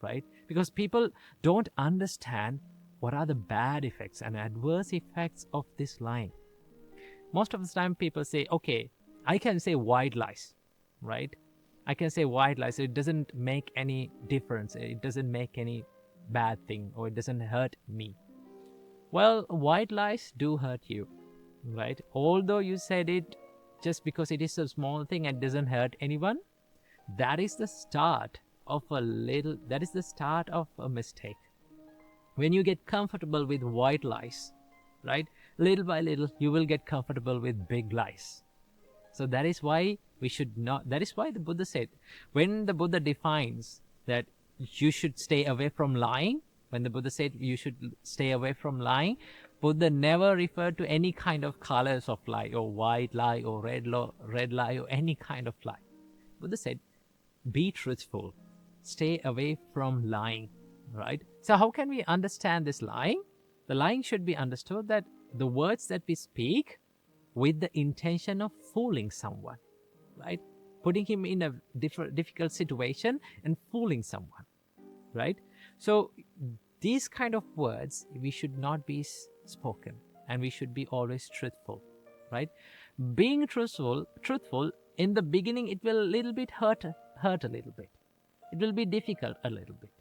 right? Because people don't understand what are the bad effects and adverse effects of this lying. Most of the time people say, okay, I can say white lies, right? I can say white lies. So it doesn't make any difference. It doesn't make any bad thing, or it doesn't hurt me. Well, white lies do hurt you, right? Although you said it just because it is a small thing and doesn't hurt anyone, that is the start of a mistake. When you get comfortable with white lies, right, little by little you will get comfortable with big lies. So that is why we should not, that is why the Buddha said, when the Buddha defines that you should stay away from lying, when the Buddha said you should stay away from lying, Buddha never referred to any kind of colors of lie, or white lie, or red lie, or any kind of lie. Buddha said, be truthful, stay away from lying, right? So how can we understand this lying? The lying should be understood that the words that we speak with the intention of fooling someone, right? Putting him in a difficult situation and fooling someone, right? So these kind of words, we should not be spoken, and we should be always truthful, right? Being truthful in the beginning, it will a little bit hurt a little bit. It will be difficult a little bit.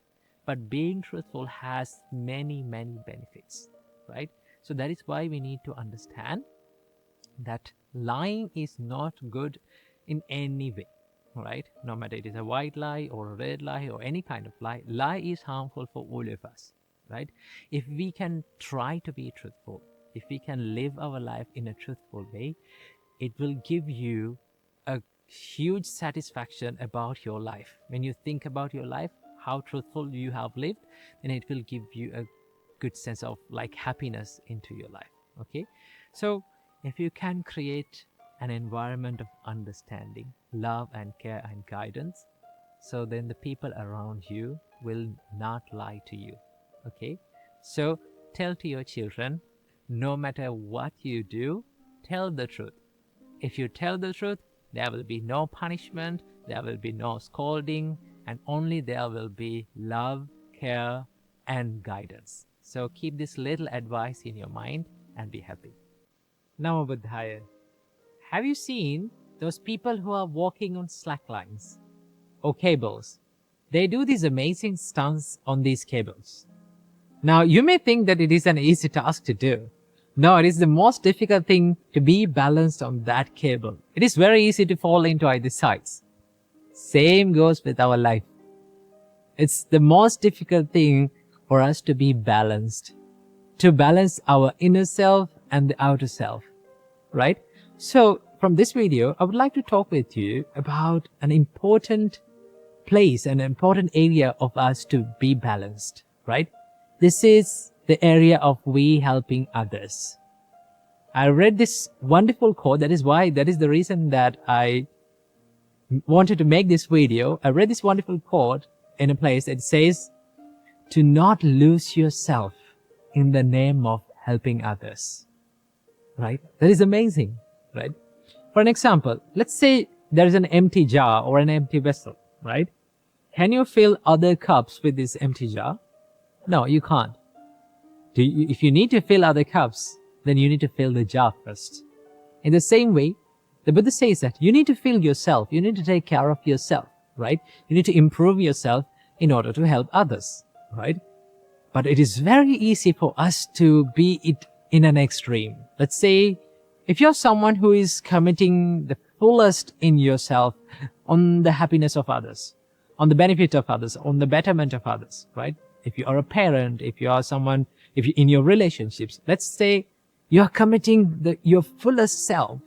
But being truthful has many, many benefits, right? So that is why we need to understand that lying is not good in any way, right? No matter it is a white lie or a red lie or any kind of lie, lie is harmful for all of us, right? If we can try to be truthful, if we can live our life in a truthful way, it will give you a huge satisfaction about your life. When you think about your life, how truthful you have lived, then it will give you a good sense of like happiness into your life. Okay, so if you can create an environment of understanding, love and care and guidance, so then the people around you will not lie to you. Okay, so tell to your children, no matter what you do, tell the truth. if you tell the truth, there will be no punishment, there will be no scolding, and only there will be love, care, and guidance. So keep this little advice in your mind and be happy. Namo Buddhaya. Have you seen those people who are walking on slack lines or cables? They do these amazing stunts on these cables. Now, you may think that it is an easy task to do. No, it is the most difficult thing to be balanced on that cable. It is very easy to fall into either sides. Same goes with our life. It's the most difficult thing for us to be balanced, to balance our inner self and the outer self, right? So from this video, I would like to talk with you about an important place, an important area of us to be balanced, right? This is the area of we helping others. I read this wonderful quote. That is the reason that I wanted to make this video. I read this wonderful quote in a place that says, to not lose yourself in the name of helping others, right? That is amazing, right? For an example, let's say there is an empty jar or an empty vessel, right? Can you fill other cups with this empty jar? No, you can't. If you need to fill other cups, then you need to fill the jar first. In the same way, the Buddha says that you need to fill yourself. You need to take care of yourself, right? You need to improve yourself in order to help others, right? But it is very easy for us to be it in an extreme. Let's say if you're someone who is committing the fullest in yourself on the happiness of others, on the benefit of others, on the betterment of others, right? If you are a parent, if you are someone, if you in your relationships, let's say you are committing your fullest self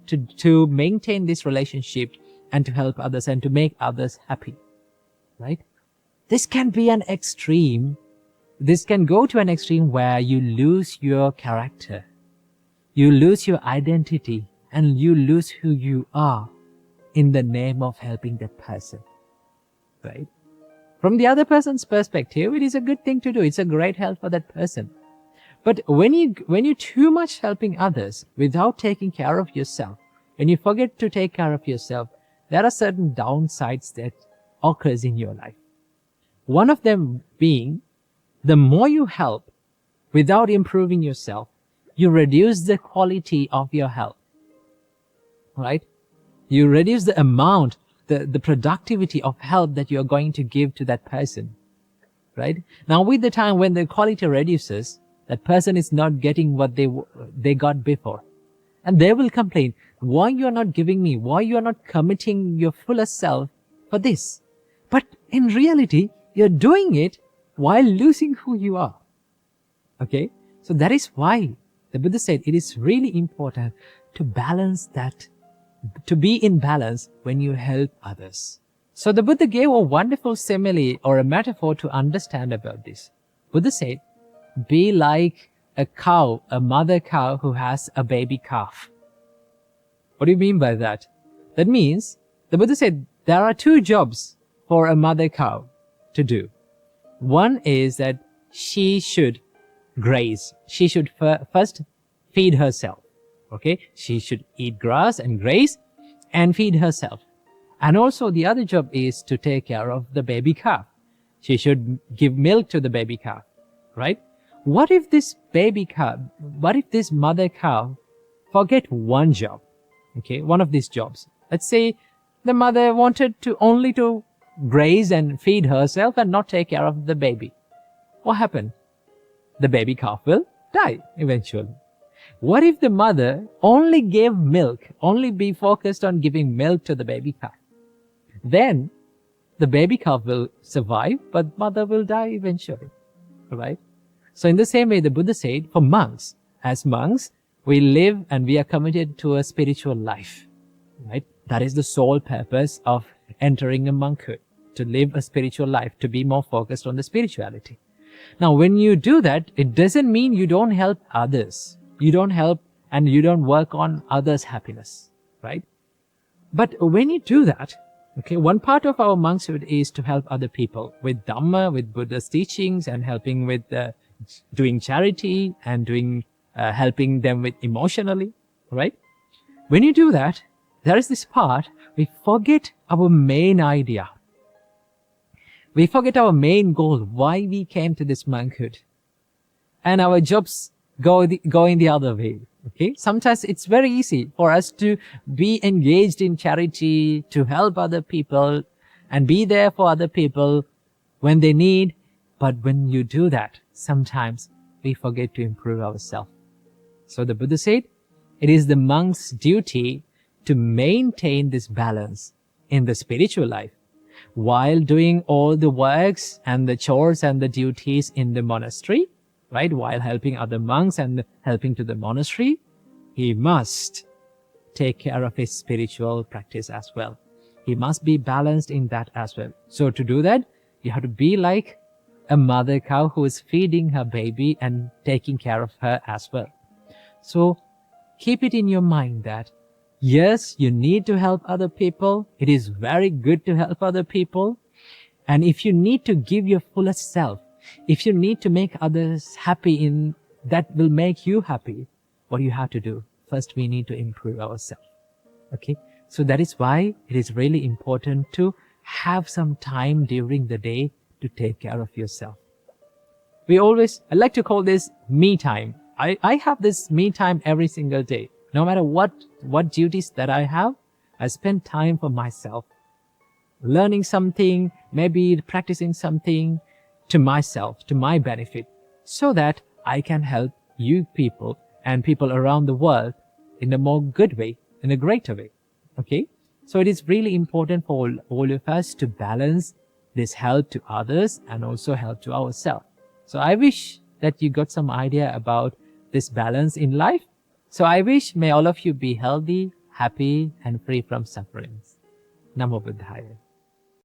to maintain this relationship and to help others and to make others happy, right? This can be an extreme. This can go to an extreme where you lose your character, you lose your identity, and you lose who you are in the name of helping that person, right? From the other person's perspective, it is a good thing to do. It's a great help for that person. But when you too much helping others without taking care of yourself, when you forget to take care of yourself, there are certain downsides that occurs in your life. One of them being, the more you help without improving yourself, you reduce the quality of your help, right? You reduce the amount, the productivity of help that you're going to give to that person, right? Now, with the time when the quality reduces, that person is not getting what they got before. And they will complain, why you are not giving me? Why you are not committing your fullest self for this? But in reality, you're doing it while losing who you are. Okay? So that is why the Buddha said it is really important to balance that, to be in balance when you help others. So the Buddha gave a wonderful simile or a metaphor to understand about this. Buddha said, be like a cow, a mother cow who has a baby calf. What do you mean by that? That means, the Buddha said, there are two jobs for a mother cow to do. One is that she should graze. She should first feed herself. Okay? She should eat grass and graze and feed herself. And also the other job is to take care of the baby calf. She should give milk to the baby calf, right? What if this mother cow forget one job? Okay, one of these jobs. Let's say the mother wanted to only to graze and feed herself and not take care of the baby. What happened? The baby calf will die eventually. What if the mother only gave milk, only be focused on giving milk to the baby calf? Then the baby calf will survive, but mother will die eventually, right? So in the same way, the Buddha said, for monks, as monks, we live and we are committed to a spiritual life, right? That is the sole purpose of entering a monkhood, to live a spiritual life, to be more focused on the spirituality. Now, when you do that, it doesn't mean you don't help others. You don't help and you don't work on others' happiness, right? But when you do that, okay, one part of our monkshood is to help other people with Dhamma, with Buddha's teachings, and helping with doing charity and doing helping them with emotionally, right? When you do that, there is this part, we forget our main idea. We forget our main goal, why we came to this monkhood. And our jobs go in the other way. Okay? Sometimes it's very easy for us to be engaged in charity, to help other people, and be there for other people when they need. But when you do that, sometimes we forget to improve ourselves. So the Buddha said, it is the monk's duty to maintain this balance in the spiritual life while doing all the works and the chores and the duties in the monastery, right? While helping other monks and helping to the monastery, he must take care of his spiritual practice as well. He must be balanced in that as well. So to do that, you have to be like a mother cow who is feeding her baby and taking care of her as well. So keep it in your mind that yes, you need to help other people. It is very good to help other people. And if you need to give your fullest self, if you need to make others happy, that will make you happy, what do you have to do? First, we need to improve ourselves. Okay? So that is why it is really important to have some time during the day to take care of yourself. I like to call this me time. I have this me time every single day. No matter what duties that I have, I spend time for myself. Learning something, maybe practicing something to myself, to my benefit, so that I can help you people and people around the world in a more good way, in a greater way. Okay? So it is really important for all of us to balance this help to others and also help to ourselves. So I wish that you got some idea about this balance in life. So I wish may all of you be healthy, happy, and free from sufferings. Namo Buddhaya.